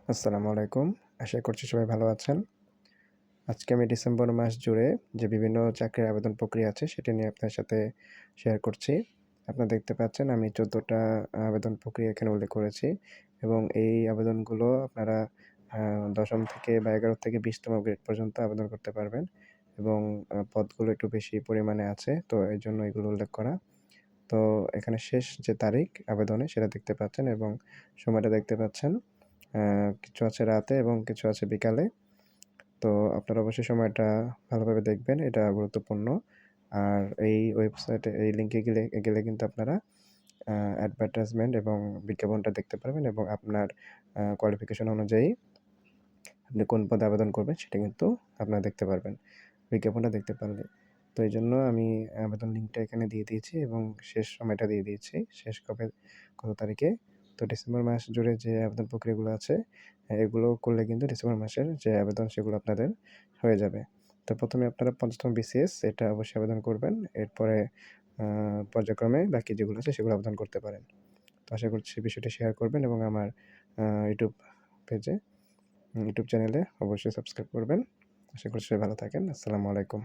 আসসালামু আলাইকুম। আশা করছি সবাই ভালো আছেন। আজকে আমি ডিসেম্বর মাস জুড়ে যে বিভিন্ন চাকরির আবেদন প্রক্রিয়া আছে সেটি নিয়ে আপনার সাথে শেয়ার করছি। আপনারা দেখতে পাচ্ছেন আমি ১৪ টা আবেদন প্রক্রিয়া এখানে উল্লেখ করেছি এবং এই আবেদনগুলো আপনারা ১০ম থেকে বা ১১ থেকে ২০তম গ্রেড পর্যন্ত আবেদন করতে পারবেন এবং পদগুলো একটু বেশি পরিমাণে আছে। তো এজন্য এগুলো উল্লেখ করা। তো এখানে শেষ যে তারিখ আবেদনের সেটা দেখতে পাচ্ছেন এবং সময়টা দেখতে পাচ্ছেন। কিছু আছে রাতে এবং কিছু আছে বিকালে। তো আপনারা অবশ্যই সময়টা ভালোভাবে দেখবেন, এটা গুরুত্বপূর্ণ। আর এই ওয়েবসাইটে এই লিঙ্কে গেলে কিন্তু আপনারা আ অ্যাডভার্টাইজমেন্ট এবং বিজ্ঞাপনটা দেখতে পারবেন এবং আপনার কোয়ালিফিকেশন অনুযায়ী আপনি কোন পদে আবেদন করবেন সেটা কিন্তু আপনারা দেখতে পারবেন, বিজ্ঞাপনটা দেখতে পারলে। তো এইজন্য আমি আবেদন লিঙ্কটা এখানে দিয়ে দিয়েছি এবং শেষ সময়টা দিয়ে দিয়েছি। শেষ কবে কত তারিখে। তো ডিসেম্বর মাস জুড়ে যে আবেদন প্রক্রিয়াগুলো আছে, এগুলো করলে কিন্তু ডিসেম্বর মাসের যে আবেদন সেগুলো আপনাদের হয়ে যাবে। তো ১ম এ আপনারা ৫ম বিসিএস এটা অবশ্যই আবেদন করবেন। এরপরে আ পর্যায়ক্রমে বাকি যেগুলো আছে সেগুলো আবেদন করতে পারেন। তো আশা করছি বিষয়টি শেয়ার করবেন এবং আমার ইউটিউব পেজে ইউটিউব চ্যানেলে অবশ্যই সাবস্ক্রাইব করবেন। আশা করছি সবাই ভালো থাকেন। আসসালামু আলাইকুম।